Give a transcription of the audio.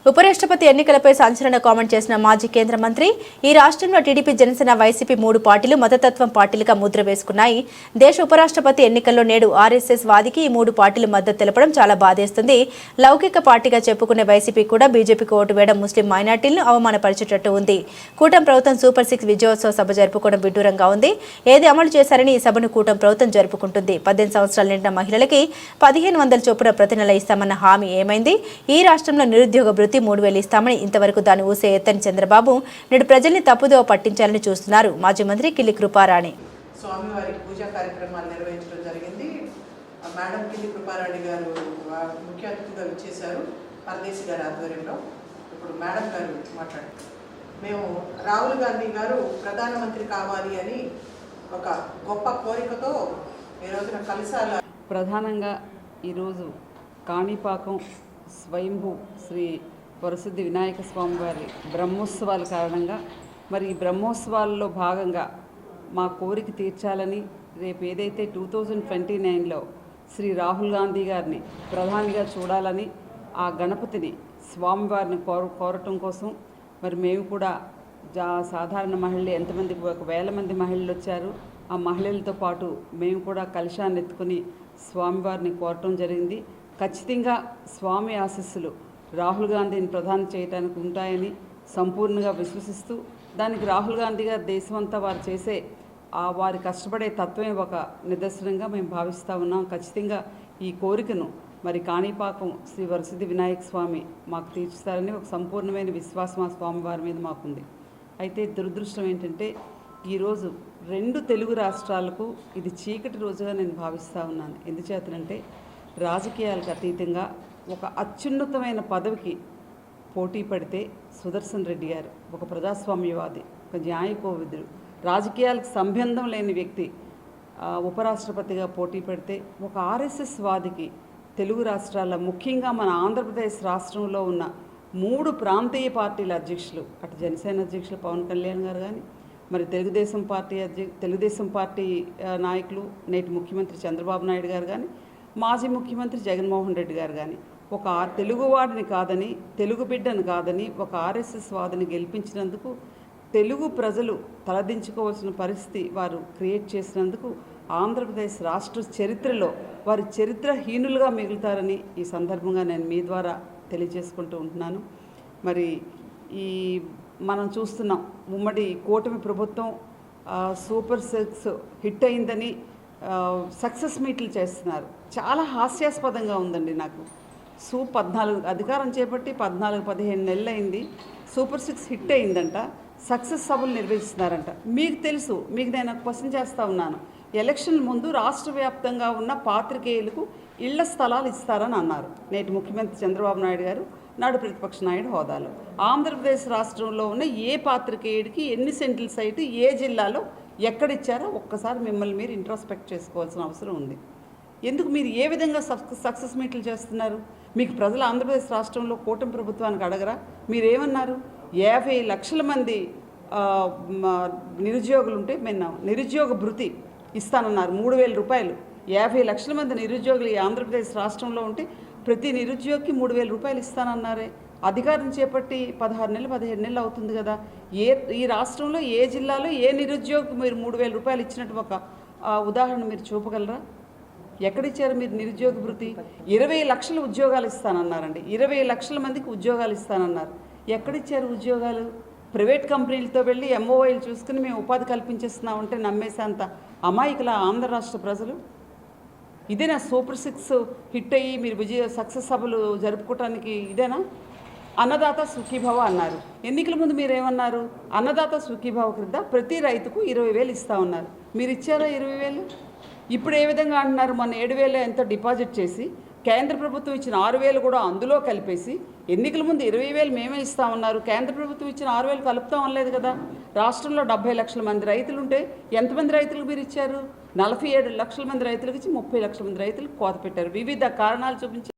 ఉపరాష్ట్రపతి ఎన్నికలపై సంచలన కామెంట్ చేసిన మాజీ కేంద్ర మంత్రి ఈ రాష్ట్రంలో టీడీపీ జనసేన వైసీపీ 3 పార్టీలు మతతత్వం పార్టీలుగా ముద్ర వేసుకున్నాయి. దేశ ఉపరాష్ట్రపతి ఎన్నికల్లో నేడు ఆర్ఎస్ఎస్ వాదికి ఈ 3 పార్టీలు మద్దతు తెలపడం చాలా బాధేస్తుంది. లౌకిక పార్టీగా చెప్పుకునే వైసీపీ కూడా బీజేపీకి ఓటు వేయడం ముస్లిం మైనార్టీలను అవమానపరిచేటట్టు ఉంది. కూటమి ప్రభుత్వం సూపర్ 6 విజయోత్సవ సభ జరుపుకోవడం విడ్డూరంగా ఉంది. ఏది అమలు చేశారని ఈ సభను కూటమి ప్రభుత్వం జరుపుకుంటుంది. 18 సంవత్సరాలు నిండిన మహిళలకి 1500 చొప్పున ప్రతి నెల ఇస్తామన్న హామీ ఏమైంది? ఈ రాష్ట్రంలో నిరుద్యోగ 3,000 ఇస్తామని ఇంతవరకు దాని ఊసే ఎత్తని చంద్రబాబు నేడు ప్రజల్ని తప్పుదోవ పట్టించాలని చూస్తున్నారు. మాజీ మంత్రి కిల్లి కృపారాణి స్వామివారి పూజా కార్యక్రమాలు నిర్వహించడం జరిగింది. మేడం కిల్లి కృపారాణి గారు ముఖ్య అతిథిగా విచ్చేశారు పరదేశి గారి ఆధ్వర్యంలో. ఇప్పుడు మేడం గారు మాట్లాడారు. మేము రాహుల్ గాంధీ గారు ప్రధానమంత్రి కావాలి అని ఒక గొప్ప కోరికతో ఈ రోజున కలిసాల ప్రధానంగా ఈరోజు కాణిపాకం స్వయంభూ శ్రీ వరసిద్ధి వినాయక స్వామి వారి బ్రహ్మోత్సవాల కారణంగా మరి ఈ బ్రహ్మోత్సవాల్లో భాగంగా మా కోరిక తీర్చాలని రేపు ఏదైతే 2029లో శ్రీ రాహుల్ గాంధీ గారిని ప్రధానిగా చూడాలని ఆ గణపతిని స్వామివారిని కోరటం కోసం మరి మేము కూడా సాధారణ మహిళలు ఎంతమంది 1,000 మంది మహిళలు వచ్చారు. ఆ మహిళలతో పాటు మేము కూడా కలశాన్ని ఎత్తుకుని స్వామివారిని కోరటం జరిగింది. ఖచ్చితంగా స్వామి ఆశీస్సులు రాహుల్ గాంధీని ప్రధాని చేయడానికి ఉంటాయని సంపూర్ణంగా విశ్వసిస్తూ దానికి రాహుల్ గాంధీ గారు దేశమంతా వారు చేసే వారి కష్టపడే తత్వమే ఒక నిదర్శనంగా మేము భావిస్తూ ఉన్నాం. ఖచ్చితంగా ఈ కోరికను మరి కాణిపాకం శ్రీ వరసిద్ధి వినాయక స్వామి మాకు తీర్చుతారని ఒక సంపూర్ణమైన విశ్వాసం ఆ స్వామి వారి మీద మాకుంది. అయితే దురదృష్టం ఏంటంటే ఈరోజు 2 తెలుగు రాష్ట్రాలకు ఇది చీకటి రోజుగా నేను భావిస్తూ ఉన్నాను. ఎందుచేతనంటే రాజకీయాలకు అతీతంగా ఒక అత్యున్నతమైన పదవికి పోటీ పడితే సుదర్శన్ రెడ్డి గారు ఒక ప్రజాస్వామ్యవాది, ఒక న్యాయకోవిదుడు, రాజకీయాలకు సంబంధం లేని వ్యక్తి ఉపరాష్ట్రపతిగా పోటీ పడితే ఒక ఆర్ఎస్ఎస్ వాదికి తెలుగు రాష్ట్రాల ముఖ్యంగా మన ఆంధ్రప్రదేశ్ రాష్ట్రంలో ఉన్న 3 ప్రాంతీయ పార్టీల అధ్యక్షులు అటు జనసేన అధ్యక్షులు పవన్ కళ్యాణ్ గారు కానీ మరి తెలుగుదేశం పార్టీ నాయకులు నేటి ముఖ్యమంత్రి చంద్రబాబు నాయుడు గారు కానీ మాజీ ముఖ్యమంత్రి జగన్మోహన్ రెడ్డి గారు కానీ ఒక తెలుగువాడిని కాదని తెలుగు బిడ్డను కాదని ఒక ఆర్ఎస్ఎస్ వాదిని గెలిపించినందుకు తెలుగు ప్రజలు తలదించుకోవాల్సిన పరిస్థితి వారు క్రియేట్ చేసినందుకు ఆంధ్రప్రదేశ్ రాష్ట్ర చరిత్రలో వారి చరిత్రహీనులుగా మిగులుతారని ఈ సందర్భంగా నేను మీ ద్వారా తెలియజేసుకుంటూ ఉంటున్నాను. మరి ఈ మనం చూస్తున్నాం ఉమ్మడి కూటమి ప్రభుత్వం సూపర్ 6 హిట్ అయిందని సక్సెస్ మీట్లు చేస్తున్నారు. చాలా హాస్యాస్పదంగా ఉందండి. నాకు 14 అధికారం చేపట్టి 14-15 నెలలు అయింది. సూపర్ 6 హిట్ అయిందంట, సక్సెస్ సభలు నిర్వహిస్తున్నారంట. మీకు తెలుసు, మీకు నేను క్వశ్చన్ చేస్తూ ఉన్నాను. ఎలక్షన్ ముందు రాష్ట్ర వ్యాప్తంగా ఉన్న పాత్రికేయులకు ఇళ్ల స్థలాలు ఇస్తారని అన్నారు నేటి ముఖ్యమంత్రి చంద్రబాబు నాయుడు గారు నాడు ప్రతిపక్ష నాయుడు హోదాలో. ఆంధ్రప్రదేశ్ రాష్ట్రంలో ఉన్న ఏ పాత్రికేయుడికి ఎన్ని సెంట్ల సైటు ఏ జిల్లాలో ఎక్కడిచ్చారో ఒక్కసారి మిమ్మల్ని మీరు ఇంట్రోస్పెక్ట్ చేసుకోవాల్సిన అవసరం ఉంది. ఎందుకు మీరు ఏ విధంగా సక్సెస్ మీట్లు చేస్తున్నారు? మీకు ప్రజలు ఆంధ్రప్రదేశ్ రాష్ట్రంలో కూటమి ప్రభుత్వానికి అడగరా? మీరేమన్నారు? 50 లక్షల మంది నిరుద్యోగులు ఉంటే నిరుద్యోగ భృతి ఇస్తానన్నారు 3,000 రూపాయలు. 50 లక్షల మంది నిరుద్యోగులు ఈ ఆంధ్రప్రదేశ్ రాష్ట్రంలో ఉంటే ప్రతి నిరుద్యోగికి 3,000 రూపాయలు ఇస్తానన్నారే. అధికారం చేపట్టి 16 నెలలు 17 నెలలు అవుతుంది కదా. ఈ రాష్ట్రంలో ఏ జిల్లాలో ఏ నిరుద్యోగికి మీరు 3,000 రూపాయలు ఇచ్చినట్టు ఒక ఉదాహరణ మీరు చూపగలరా? ఎక్కడిచ్చారు మీరు నిరుద్యోగ భృతి? 20 లక్షల ఉద్యోగాలు ఇస్తానన్నారండి. 20 లక్షల మందికి ఉద్యోగాలు ఇస్తానన్నారు. ఎక్కడిచ్చారు ఉద్యోగాలు? ప్రైవేట్ కంపెనీలతో వెళ్ళి ఎంఓఐలు చూసుకుని మేము ఉపాధి కల్పించేస్తున్నామంటే నమ్మేసేంత అమాయకుల ఆంధ్ర రాష్ట్ర ప్రజలు. ఇదేనా సూపర్ 6 హిట్ అయ్యి మీరు సక్సెస్ సభలు జరుపుకోవటానికి ఇదేనా? అన్నదాత సుఖీభవ అన్నారు. ఎన్నికల ముందు మీరేమన్నారు? అన్నదాత సుఖీభవ క్రింద ప్రతి రైతుకు 20,000 ఇస్తా ఉన్నారు. మీరు ఇచ్చారా 20,000? ఇప్పుడు ఏ విధంగా అంటున్నారు? మన 7,000 ఎంతో డిపాజిట్ చేసి కేంద్ర ప్రభుత్వం ఇచ్చిన 6,000 కూడా అందులో కలిపేసి ఎన్నికల ముందు 20,000 మేమే ఇస్తామన్నారు. కేంద్ర ప్రభుత్వం ఇచ్చిన 6,000 కలుపుతాం అనలేదు కదా. రాష్ట్రంలో 70 లక్షల మంది రైతులు ఉంటే ఎంతమంది రైతులకు మీరు ఇచ్చారు? 47 లక్షల మంది రైతులకు ఇచ్చి 30 లక్షల మంది రైతులకు కోత పెట్టారు. వివిధ కారణాలు చూపించి